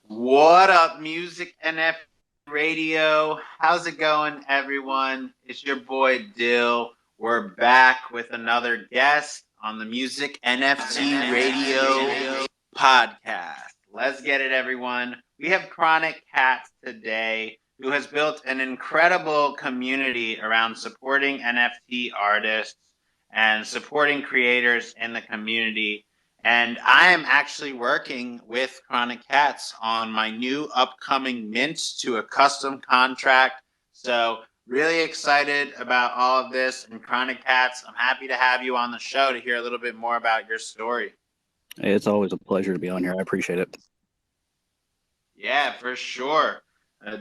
What up, Music NFT Radio? How's it going, everyone? It's your boy Dyl. We're back with another guest on the Music NFT Radio podcast. Let's get it, everyone. We have Kronic Katz today, who has built an incredible community around supporting NFT artists and supporting creators in the community. And I am actually working with Kronic Katz on my new upcoming mint to a custom contract. So really excited about all of this. And Kronic Katz, I'm happy to have you on the show to hear a little bit more about your story. Hey, it's always a pleasure to be on here. I appreciate it. Yeah, for sure.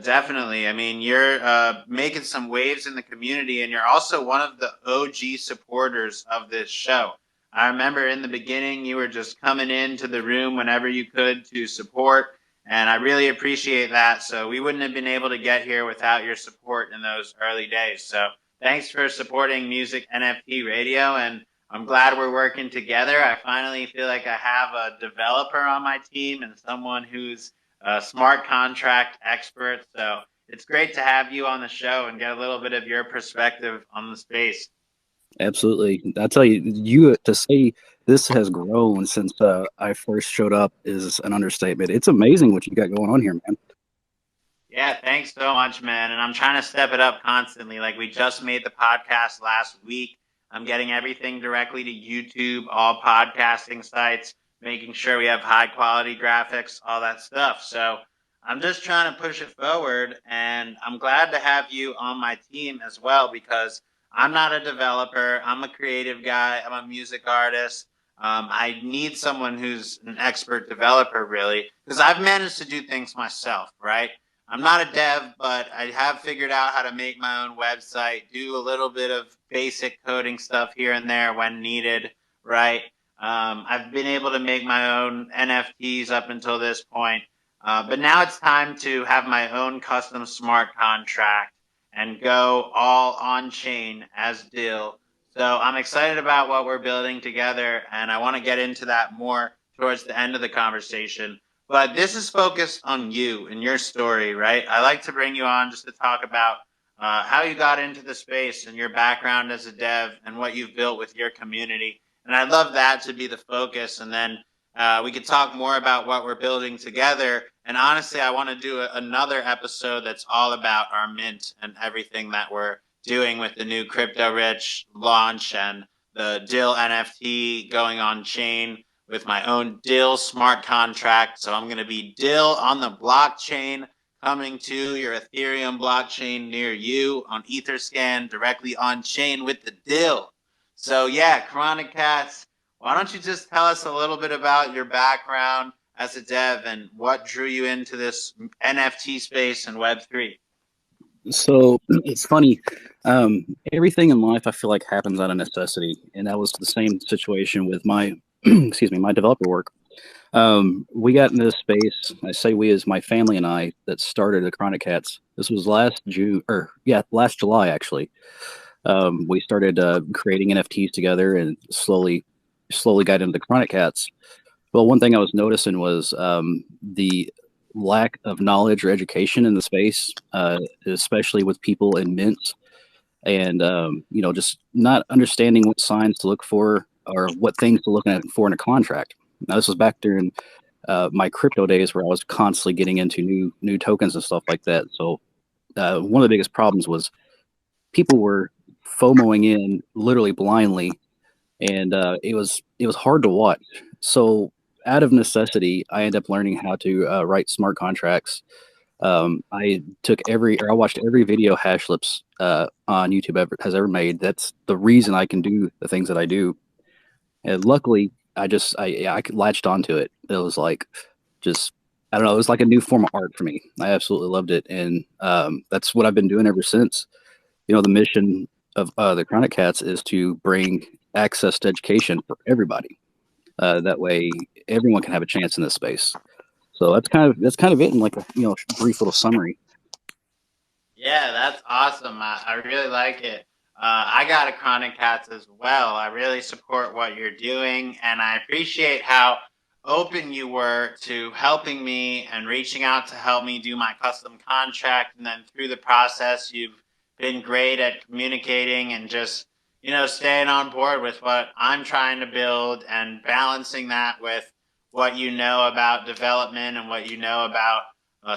Definitely. I mean, you're making some waves in the community, and you're also one of the OG supporters of this show. I remember in the beginning, you were just coming into the room whenever you could to support, and I really appreciate that. So we wouldn't have been able to get here without your support in those early days. So thanks for supporting Music NFT Radio, and I'm glad we're working together. I finally feel like I have a developer on my team and someone who's a smart contract expert. So it's great to have you on the show and get a little bit of your perspective on the space. Absolutely. I tell you, you to say this has grown since I first showed up is an understatement. It's amazing what you got going on here, man. Yeah, thanks so much, man. And I'm trying to step it up constantly. Like we just made the podcast last week. I'm getting everything directly to YouTube, all podcasting sites, making sure we have high quality graphics, all that stuff. So I'm just trying to push it forward. And I'm glad to have you on my team as well because I'm not a developer. I'm a creative guy. I'm a music artist. I need someone who's an expert developer, really, because I've managed to do things myself, right? I'm not a dev, but I have figured out how to make my own website, do a little bit of basic coding stuff here and there when needed, right? I've been able to make my own NFTs up until this point, but now it's time to have my own custom smart contract and go all on chain as Dyl. So I'm excited about what we're building together, and I want to get into that more towards the end of the conversation. But this is focused on you and your story, right? I like to bring you on just to talk about how you got into the space and your background as a dev and what you've built with your community. And I'd love that to be the focus. And then we could talk more about what we're building together. And honestly, I want to do another episode that's all about our mint and everything that we're doing with the new Crypto Rich launch and the Dyl NFT going on chain with my own Dyl smart contract. So I'm going to be Dyl on the blockchain coming to your Ethereum blockchain near you on Etherscan directly on chain with the Dyl. So yeah, Kronic Katz, why don't you just tell us a little bit about your background as a dev and what drew you into this NFT space and Web3? So it's funny. Everything in life I feel like happens out of necessity, and that was the same situation with my excuse me, my developer work. We got into this space. I say we as my family and I that started the Chronic Cats. This was last June, or yeah, last July actually. We started creating NFTs together and slowly got into the Chronic Cats. Well, one thing I was noticing was the lack of knowledge or education in the space, especially with people in mints, and just not understanding what signs to look for or what things to look at for in a contract. Now, this was back during my crypto days where I was constantly getting into new tokens and stuff like that. So one of the biggest problems was people were FOMOing in literally blindly, and it was hard to watch. So out of necessity, I ended up learning how to write smart contracts. I watched every video Hashlips on YouTube has ever made. That's the reason I can do the things that I do. And luckily, I latched onto it. It was like just I don't know. It was like a new form of art for me. I absolutely loved it, and that's what I've been doing ever since. The mission of the Chronic Cats is to bring access to education for everybody. That way, everyone can have a chance in this space. So that's kind of it in like a brief little summary. Yeah, that's awesome. I really like it. I got a Chronic Cats as well. I really support what you're doing, and I appreciate how open you were to helping me and reaching out to help me do my custom contract. And then through the process, you've been great at communicating and just, staying on board with what I'm trying to build and balancing that with what you know about development and what you know about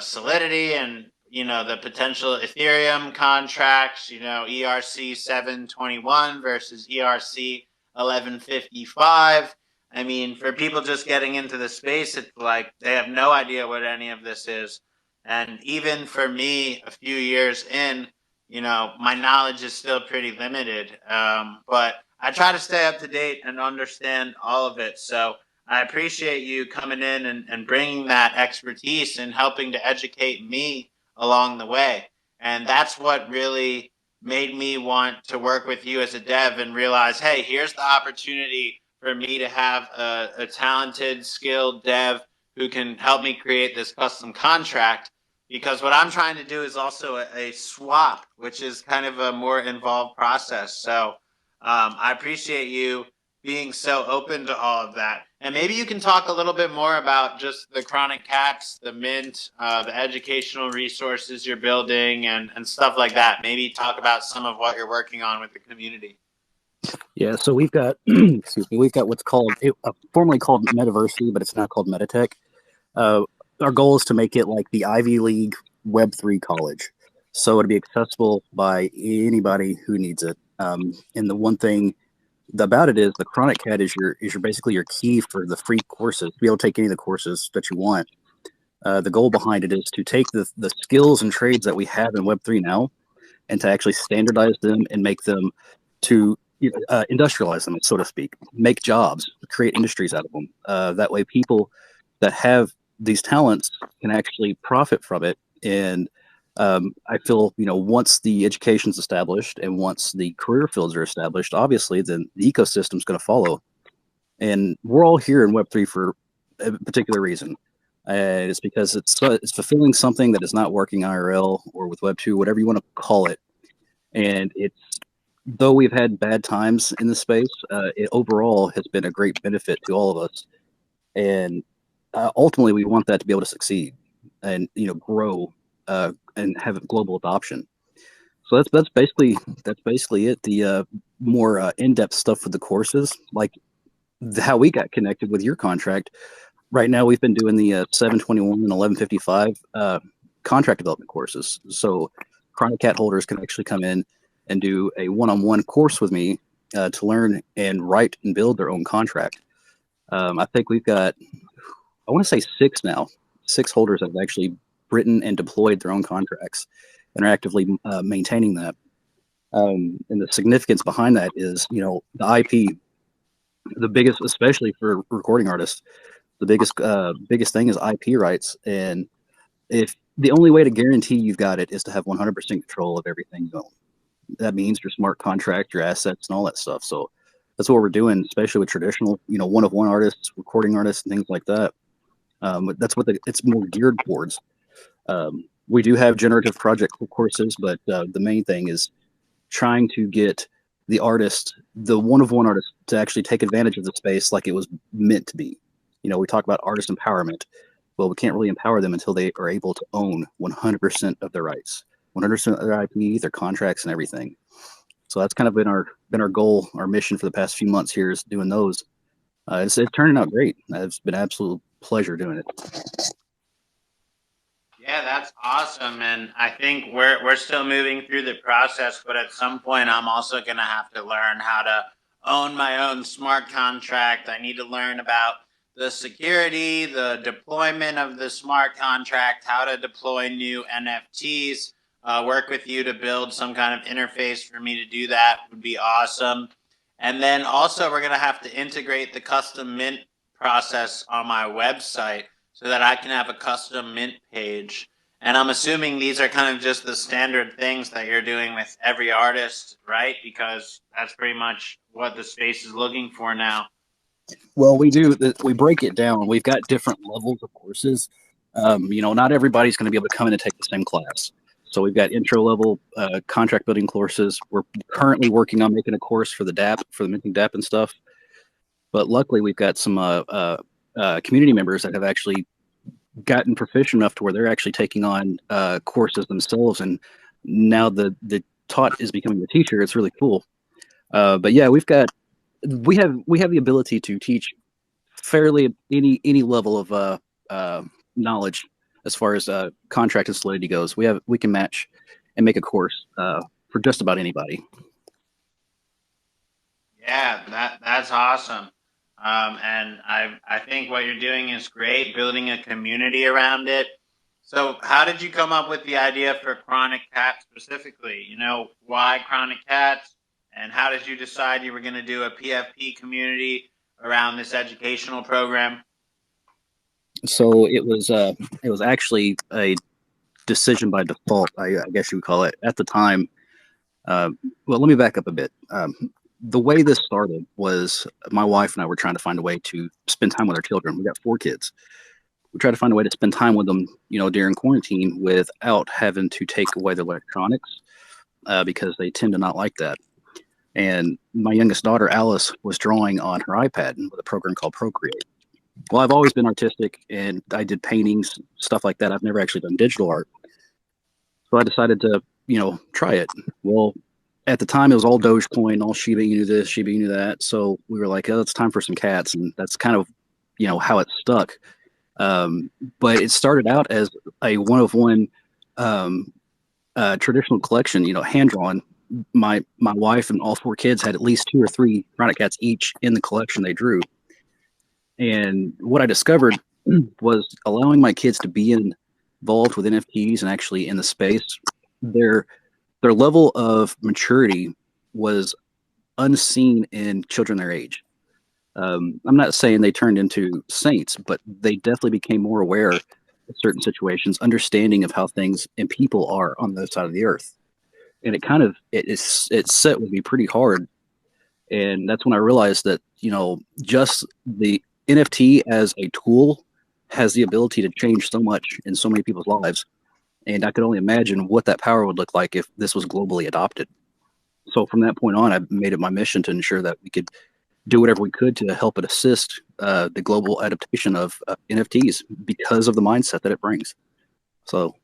Solidity and, the potential Ethereum contracts, ERC 721 versus ERC 1155. I mean, for people just getting into the space, it's like they have no idea what any of this is. And even for me, a few years in, my knowledge is still pretty limited. But I try to stay up to date and understand all of it. So I appreciate you coming in and bringing that expertise and helping to educate me along the way. And that's what really made me want to work with you as a dev and realize, hey, here's the opportunity for me to have a talented, skilled dev who can help me create this custom contract. Because what I'm trying to do is also a swap, which is kind of a more involved process. So I appreciate you being so open to all of that. And maybe you can talk a little bit more about just the Kronic Katz, the Mint, the educational resources you're building and stuff like that. Maybe talk about some of what you're working on with the community. Yeah, so we've got, excuse me, we've got what's called, formerly called Metaversity, but it's now called Meditech. Our goal is to make it like the Ivy League Web3 college. So it'll be accessible by anybody who needs it. And the one thing about it is the Kronic Kat is your basically your key for the free courses, to be able to take any of the courses that you want. The goal behind it is to take the skills and trades that we have in Web3 now and to actually standardize them and make them to industrialize them, so to speak, make jobs, create industries out of them. That way people that have these talents can actually profit from it. And I feel, once the education's established and once the career fields are established, obviously then the ecosystem's going to follow. And we're all here in Web3 for a particular reason. It's because it's fulfilling something that is not working IRL or with Web2, whatever you want to call it. And though we've had bad times in the space, it overall has been a great benefit to all of us. And ultimately, we want that to be able to succeed and grow and have global adoption. So that's basically it. The more in-depth stuff with the courses, like how we got connected with your contract. Right now, we've been doing the 721 and 1155 contract development courses. So Kronic Kat holders can actually come in and do a one-on-one course with me to learn and write and build their own contract. I think we've got, I want to say 6 holders that have actually written and deployed their own contracts and are actively maintaining that. And the significance behind that is, the IP, the biggest, especially for recording artists, the biggest thing is IP rights. And if the only way to guarantee you've got it is to have 100% control of everything you own. That means your smart contract, your assets, and all that stuff. So that's what we're doing, especially with traditional, one-of-one artists, recording artists, and things like that. That's what it's more geared towards. We do have generative project courses, but the main thing is trying to get the artist, the one-of-one artist, to actually take advantage of the space like it was meant to be. We talk about artist empowerment. Well, we can't really empower them until they are able to own 100% of their rights, 100% of their IP, their contracts, and everything. So that's kind of been our goal, our mission for the past few months here is doing those. It's turning out great. It's been an absolute pleasure doing it. Yeah, that's awesome. And I think we're still moving through the process, but at some point I'm also going to have to learn how to own my own smart contract. I need to learn about the security, the deployment of the smart contract, how to deploy new NFTs, work with you to build some kind of interface for me to do that would be awesome. And then also we're going to have to integrate the custom mint process on my website so that I can have a custom mint page. And I'm assuming these are kind of just the standard things that you're doing with every artist, right? Because that's pretty much what the space is looking for now. Well, we break it down. We've got different levels of courses. Not everybody's going to be able to come in and take the same class. So we've got intro level contract building courses. We're currently working on making a course for the DApp, for the minting DApp and stuff. But luckily, we've got some community members that have actually gotten proficient enough to where they're actually taking on courses themselves, and now the taught is becoming the teacher. It's really cool. But yeah, we have the ability to teach fairly any level of knowledge as far as contract and solidity goes. We can match and make a course for just about anybody. Yeah, that's awesome. And I think what you're doing is great, building a community around it. So how did you come up with the idea for Kronic Katz specifically? You know, why Kronic Katz? And how did you decide you were going to do a PFP community around this educational program? So it was actually a decision by default, I guess you would call it. At the time, well, let me back up a bit. The way this started was my wife and I were trying to find a way to spend time with our children. We got 4 kids. We tried to find a way to spend time with them, you know, during quarantine without having to take away their electronics because they tend to not like that. And my youngest daughter, Alice, was drawing on her iPad with a program called Procreate. Well, I've always been artistic and I did paintings, stuff like that. I've never actually done digital art. So I decided to, you know, try it. Well, at the time it was all Dogecoin, all Shiba Inu this, Shiba Inu that. So we were like, oh, it's time for some cats. And that's kind of, you know, how it stuck. But it started out as a one-of-one traditional collection, you know, hand-drawn. My wife and all 4 kids had at least 2 or 3 Kronic Katz each in the collection they drew. And what I discovered was allowing my kids to be involved with NFTs and actually in the space, their level of maturity was unseen in children their age. I'm not saying they turned into saints, but they definitely became more aware of certain situations, understanding of how things and people are on the other side of the earth. And it set with me pretty hard. And that's when I realized that, you know, just the NFT as a tool has the ability to change so much in so many people's lives. And I could only imagine what that power would look like if this was globally adopted. So from that point on, I made it my mission to ensure that we could do whatever we could to help it assist the global adaptation of NFTs because of the mindset that it brings. So,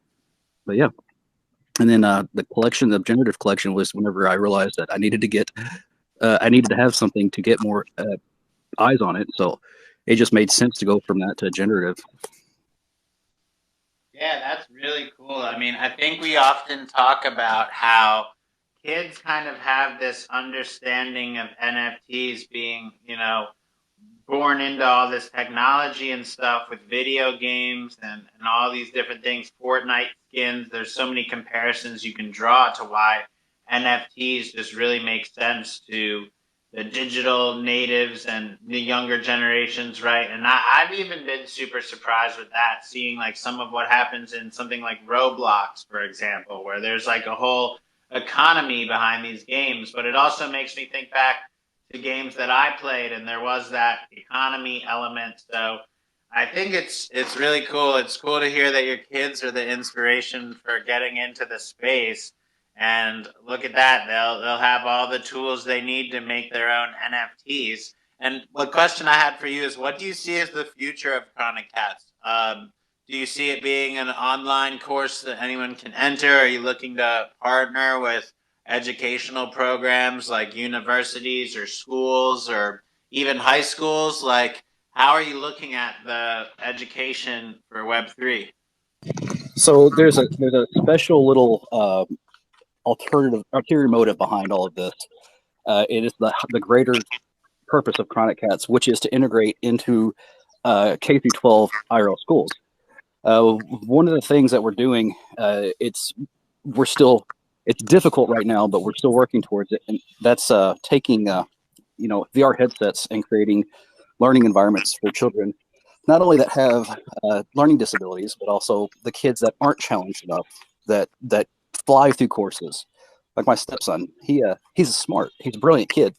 but yeah. And then the collection, the generative collection, was whenever I realized that I needed to have something to get more eyes on it. So it just made sense to go from that to generative. Yeah, that's really cool. I mean, I think we often talk about how kids kind of have this understanding of NFTs being, you know, born into all this technology and stuff with video games and all these different things, Fortnite skins. There's so many comparisons you can draw to why NFTs just really make sense to the digital natives and the younger generations, right? And I've even been super surprised with that, seeing like some of what happens in something like Roblox, for example, where there's like a whole economy behind these games. But it also makes me think back to games that I played, and there was that economy element. So I think it's really cool. It's cool to hear that your kids are the inspiration for getting into the space. And look at that. They'll have all the tools they need to make their own NFTs. And the question I had for you is, what do you see as the future of Kronic Katz? Do you see it being an online course that anyone can enter? Are you looking to partner with educational programs like universities or schools or even high schools? Like, how are you looking at the education for Web3? So there's a special little ulterior motive behind all of this. It is the greater purpose of Kronic Katz, which is to integrate into K through 12 IRL schools. One of the things that we're doing, it's difficult right now, but we're still working towards it, and that's taking VR headsets and creating learning environments for children, not only that have learning disabilities, but also the kids that aren't challenged enough, that fly through courses. Like my stepson, he's a brilliant kid,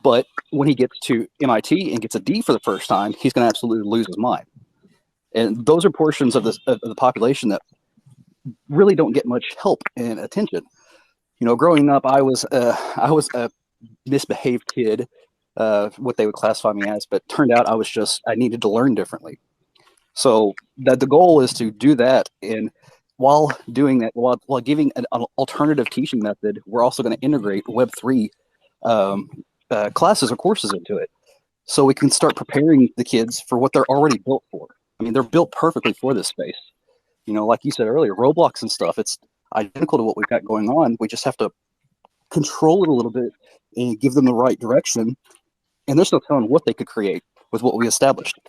but when he gets to MIT and gets a D for the first time, he's going to absolutely lose his mind. And those are portions of the population that really don't get much help and attention. You know, growing up, I was a misbehaved kid what they would classify me as, but turned out I needed to learn differently. So that the goal is to do that, and while doing that, while giving an alternative teaching method, we're also going to integrate Web3 classes or courses into it, so we can start preparing the kids for what they're already built for. I mean, they're built perfectly for this space. You know, like you said earlier, Roblox and stuff, it's identical to what we've got going on. We just have to control it a little bit and give them the right direction. And there's no telling what they could create with what we established.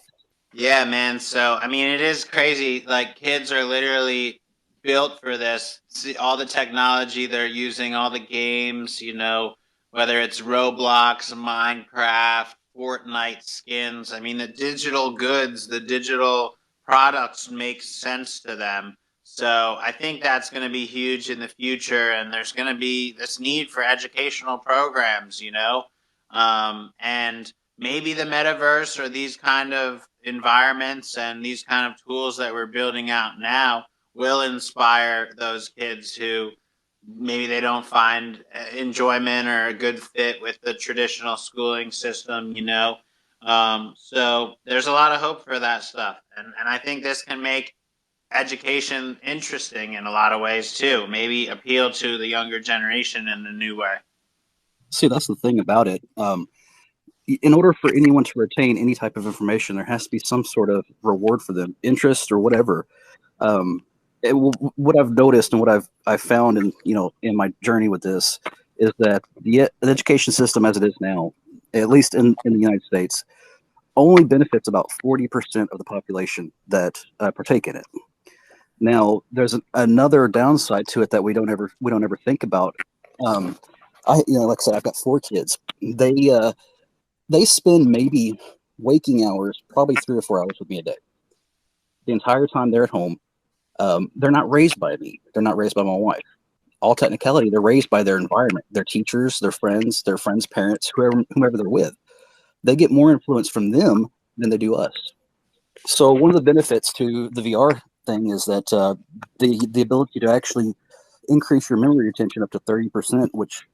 Yeah, man. So, I mean, it is crazy. Like, kids are literally built for this. See, all the technology they're using, all the games, you know, whether it's Roblox, Minecraft, Fortnite skins. I mean, the digital goods, the digital products make sense to them. So, I think that's going to be huge in the future. And there's going to be this need for educational programs, you know, and maybe the metaverse or these kind of environments and these kind of tools that we're building out now will inspire those kids who maybe they don't find enjoyment or a good fit with the traditional schooling system, you know. So there's a lot of hope for that stuff. And I think this can make education interesting in a lot of ways too, maybe appeal to the younger generation in a new way. See, that's the thing about it. In order for anyone to retain any type of information, there has to be some sort of reward for them, interest or whatever. Um, what I've noticed and what I've found in in my journey with this is that the education system as it is now, at least in the United States, only benefits about 40% of the population that partake in it. Now, there's another downside to it that we don't ever think about. Um, like I said, I've got 4 kids. They spend maybe waking hours, probably 3 or 4 hours with me a day. The entire time they're at home, they're not raised by me. They're not raised by my wife. All technicality, they're raised by their environment, their teachers, their friends' parents, whomever they're with. They get more influence from them than they do us. So one of the benefits to the VR thing is that the ability to actually increase your memory retention up to 30%, which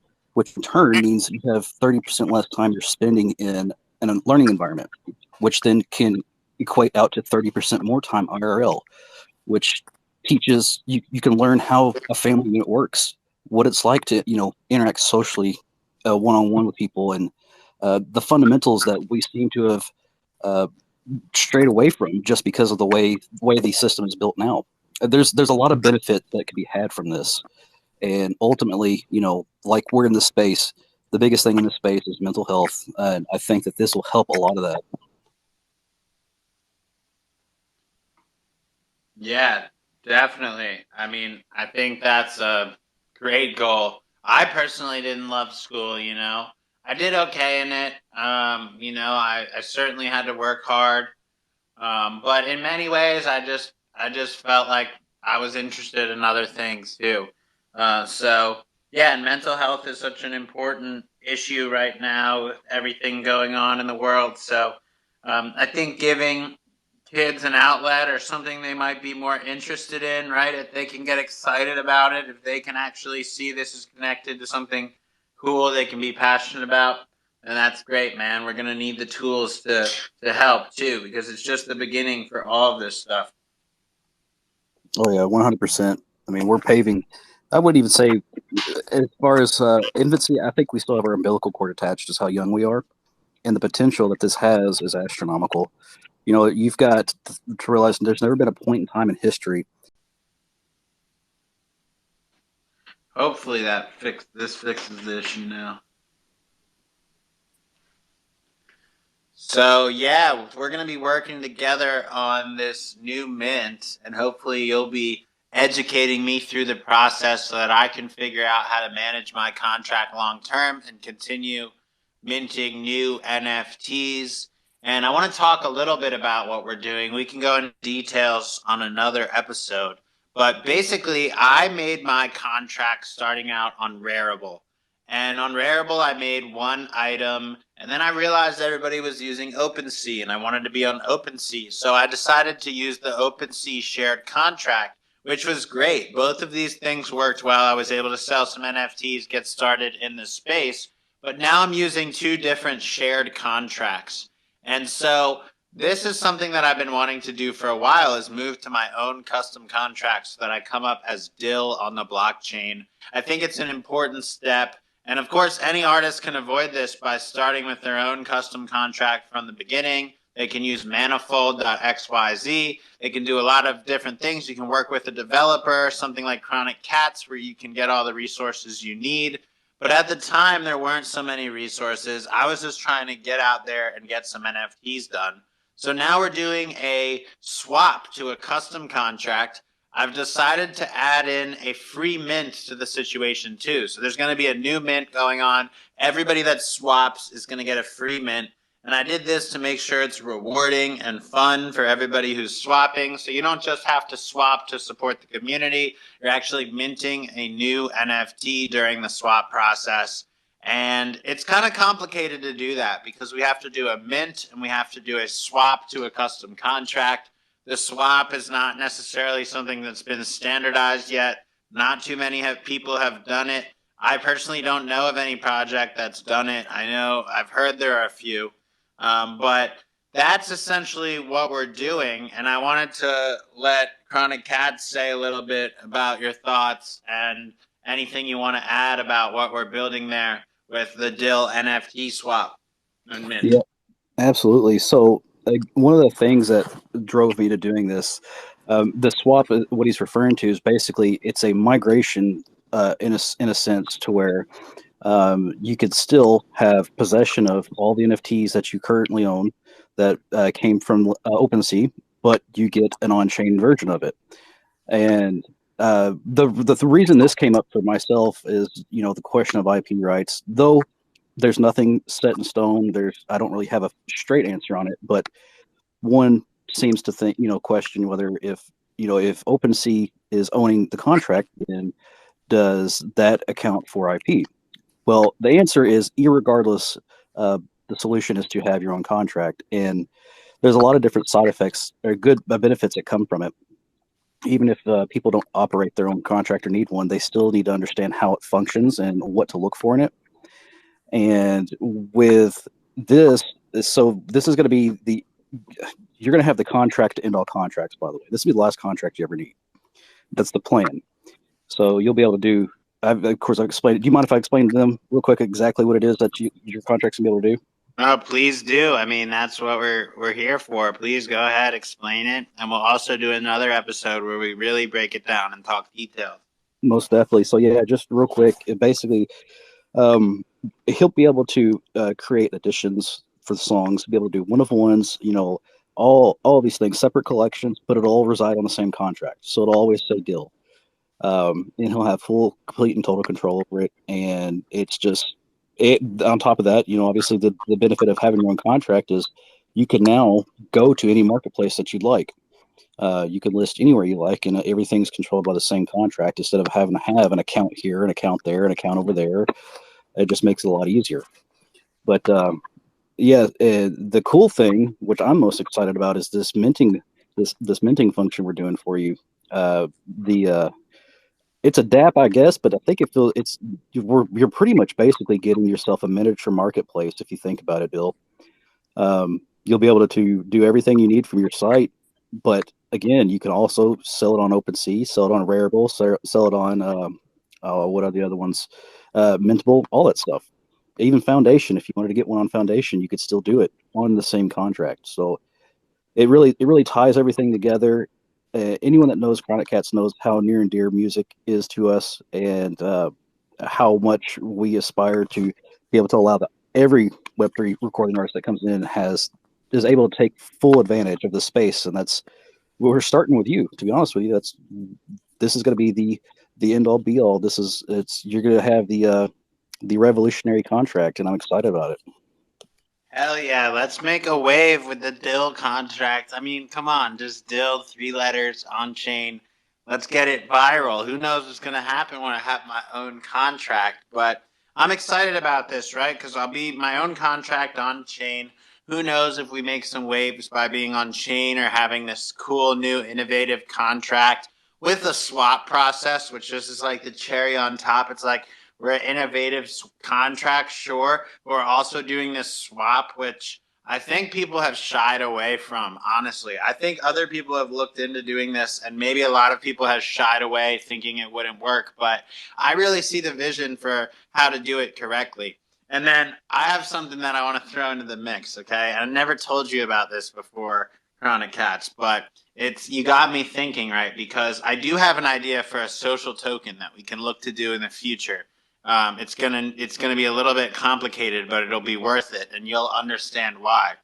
in turn means you have 30% less time you're spending in a learning environment, which then can equate out to 30% more time IRL, which teaches you can learn how a family unit works, what it's like to interact socially one-on-one with people, and the fundamentals that we seem to have strayed away from just because of the way the system is built now. There's a lot of benefit that could be had from this. And ultimately, like we're in this space, the biggest thing in this space is mental health. And I think that this will help a lot of that. Yeah, definitely. I mean, I think that's a great goal. I personally didn't love school, you know. I did okay in it. You know, I certainly had to work hard. But in many ways I just felt like I was interested in other things too. So yeah, and mental health is such an important issue right now with everything going on in the world. So I think giving kids an outlet or something they might be more interested in, right? If they can get excited about it, if they can actually see this is connected to something cool they can be passionate about, and that's great, man. We're gonna need the tools to help too, because it's just the beginning for all of this stuff. Oh yeah, 100%. I mean, we're paving. I wouldn't even say, as far as infancy, I think we still have our umbilical cord attached, is how young we are, and the potential that this has is astronomical. You've got to realize there's never been a point in time in history. Hopefully this fixes the issue now. So yeah, we're gonna be working together on this new mint, and hopefully you'll be educating me through the process so that I can figure out how to manage my contract long term and continue minting new NFTs. And I want to talk a little bit about what we're doing. We can go into details on another episode, but basically, I made my contract starting out on Rarible. And on Rarible, I made one item, and then I realized everybody was using OpenSea, and I wanted to be on OpenSea. So I decided to use the OpenSea shared contract, which was great. Both of these things worked well. I was able to sell some NFTs, get started in this space. but now I'm using two different shared contracts. And so this is something that I've been wanting to do for a while, is move to my own custom contracts so that I come up as Dyl on the blockchain. I think it's an important step. And of course, any artist can avoid this by starting with their own custom contract from the beginning. They can use manifold.xyz. They can do a lot of different things. You can work with a developer, something like Kronic Katz, where you can get all the resources you need. But at the time, there weren't so many resources. I was just trying to get out there and get some NFTs done. So now we're doing a swap to a custom contract. I've decided to add in a free mint to the situation too. So there's going to be a new mint going on. Everybody that swaps is going to get a free mint. And I did this to make sure it's rewarding and fun for everybody who's swapping. So you don't just have to swap to support the community. You're actually minting a new NFT during the swap process. And it's kind of complicated to do that because we have to do a mint and we have to do a swap to a custom contract. The swap is not necessarily something that's been standardized yet. Not too many people have done it. I personally don't know of any project that's done it. I know I've heard there are a few. But that's essentially what we're doing. And I wanted to let Kronic Katz say a little bit about your thoughts and anything you want to add about what we're building there with the Dyl NFT swap and mint. Yeah, absolutely. So one of the things that drove me to doing this, the swap, what he's referring to is basically it's a migration in a sense to where you could still have possession of all the NFTs that you currently own that came from OpenSea, but you get an on-chain version of it. And the reason this came up for myself is, the question of IP rights. Though there's nothing set in stone, I don't really have a straight answer on it, but one seems to think, question whether if OpenSea is owning the contract, then does that account for IP? Well, the answer is irregardless. The solution is to have your own contract, and there's a lot of different side effects or good benefits that come from it. Even if people don't operate their own contract or need one, they still need to understand how it functions and what to look for in it. And with this, so this is going to be you're going to have the contract to end all contracts, by the way. This will be the last contract you ever need. That's the plan. So you'll be able to do, of course, I've explained it. Do you mind if I explain to them real quick exactly what it is that your contract's going to be able to do? Oh, please do. I mean, that's what we're here for. Please go ahead, explain it. And we'll also do another episode where we really break it down and talk details. Most definitely. So yeah, just real quick, basically, he'll be able to create editions for the songs, be able to do one-of-ones, all these things, separate collections, but it'll all reside on the same contract. So it'll always say Dyl. And he'll have full, complete, and total control over it. And it's just on top of that, obviously the benefit of having your own contract is you can now go to any marketplace that you'd like. You can list anywhere you like, and everything's controlled by the same contract instead of having to have an account here, an account there, an account over there. It just makes it a lot easier. But yeah, the cool thing, which I'm most excited about, is this minting minting function we're doing for you. It's a DApp, I guess, but I think you're pretty much basically getting yourself a miniature marketplace if you think about it, Bill. You'll be able to do everything you need from your site, but again, you can also sell it on OpenSea, sell it on Rarible, sell it on what are the other ones? Mintable, all that stuff. Even Foundation, if you wanted to get one on Foundation, you could still do it on the same contract. So it really ties everything together. Anyone that knows Kronic Katz knows how near and dear music is to us, and how much we aspire to be able to allow every Web3 recording artist that comes in is able to take full advantage of the space. And that's we're starting with you. To be honest with you, this is going to be the end all be all. You're going to have the revolutionary contract, and I'm excited about it. Hell yeah, let's make a wave with the Dyl contract. I mean, come on, just Dyl, 3 letters on chain. Let's get it viral. Who knows what's going to happen when I have my own contract? But I'm excited about this, right? Because I'll be my own contract on chain. Who knows if we make some waves by being on chain or having this cool new innovative contract with a swap process, which just is like the cherry on top. It's like We're innovative contracts, sure. We're also doing this swap, which I think people have shied away from, honestly. I think other people have looked into doing this, and maybe a lot of people have shied away thinking it wouldn't work, but I really see the vision for how to do it correctly. And then I have something that I want to throw into the mix, okay? I never told you about this before, Kronic Katz, but you got me thinking, right? Because I do have an idea for a social token that we can look to do in the future. It's gonna be a little bit complicated, but it'll be worth it, and you'll understand why.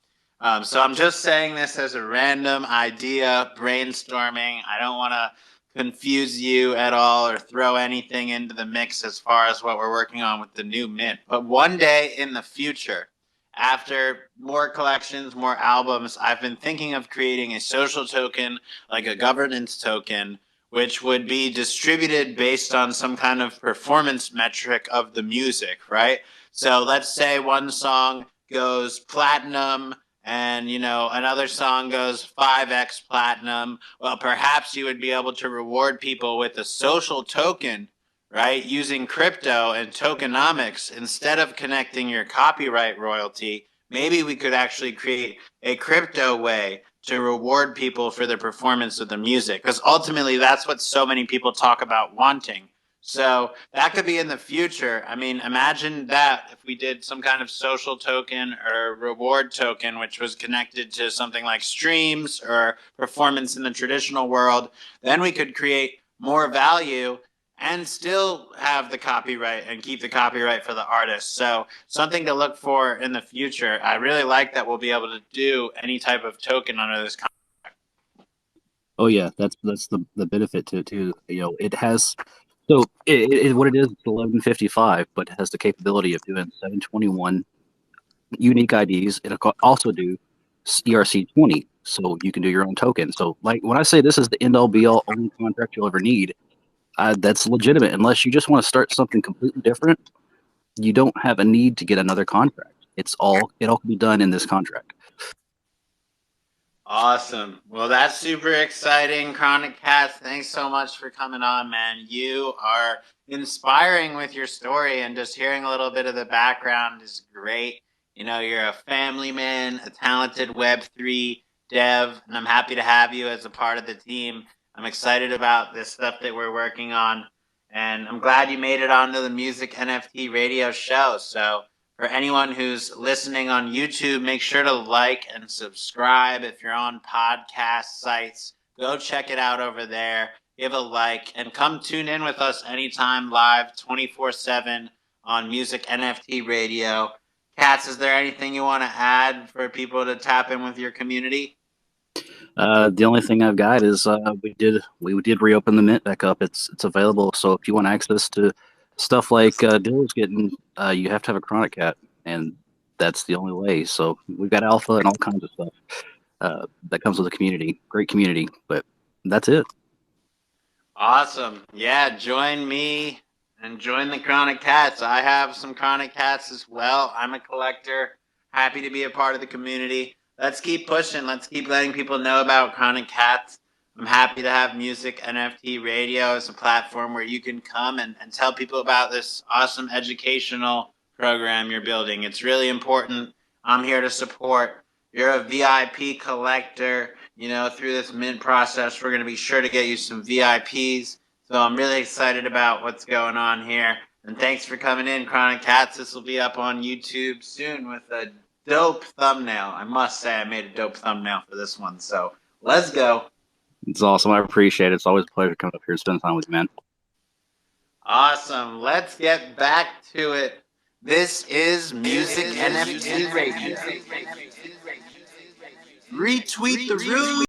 So I'm just saying this as a random idea, brainstorming. I don't want to confuse you at all or throw anything into the mix as far as what we're working on with the new mint. But one day in the future, after more collections, more albums, I've been thinking of creating a social token, like a governance token, which would be distributed based on some kind of performance metric of the music, right? So let's say one song goes platinum and, you know, another song goes 5x platinum. Well, perhaps you would be able to reward people with a social token, right? Using crypto and tokenomics instead of connecting your copyright royalty. Maybe we could actually create a crypto way to reward people for their performance of the music, because ultimately that's what so many people talk about wanting. So that could be in the future. I mean, imagine that if we did some kind of social token or reward token, which was connected to something like streams or performance in the traditional world, then we could create more value and still have the copyright and keep the copyright for the artist. So something to look for in the future. I really like that we'll be able to do any type of token under this contract. Oh yeah, that's the benefit to it too. You know, it has so what it is, it's 1155, but it has the capability of doing 721 unique IDs. It'll also do ERC20, so you can do your own token. So like when I say this is the end all be all only contract you'll ever need, that's legitimate. Unless you just want to start something completely different, you don't have a need to get another contract. It all can be done in this contract. Awesome. Well, that's super exciting. Kronic Katz, thanks so much for coming on, man. You are inspiring with your story, and just hearing a little bit of the background is great. You know, you're a family man, a talented Web3 dev, and I'm happy to have you as a part of the team. I'm excited about this stuff that we're working on, and I'm glad you made it onto the Music NFT radio show. So, for anyone who's listening on YouTube, make sure to like and subscribe. If you're on podcast sites, go check it out over there. Give a like and come tune in with us anytime live 24/7 on Music NFT Radio. Katz, is there anything you want to add for people to tap in with your community? The only thing I've got is we did reopen the mint back up. It's available. So if you want access to stuff like Dyl is getting, you have to have a Kronic Kat, and that's the only way. So we've got alpha and all kinds of stuff that comes with the community. Great community, but that's it. Awesome. Yeah, join me and join the Kronic Katz. I have some Kronic Katz as well. I'm a collector. Happy to be a part of the community. Let's keep pushing. Let's keep letting people know about Kronic Katz. I'm happy to have Music NFT Radio as a platform where you can come and tell people about this awesome educational program you're building. It's really important. I'm here to support. You're a VIP collector. You know, through this mint process, we're going to be sure to get you some VIPs. So I'm really excited about what's going on here. And thanks for coming in, Kronic Katz. This will be up on YouTube soon with a dope thumbnail. I must say I made a dope thumbnail for this one. So let's go. It's awesome. I appreciate it. It's always a pleasure coming up here and spending time with you, man. Awesome. Let's get back to it. This is Music NFT Radio. Retweet the room.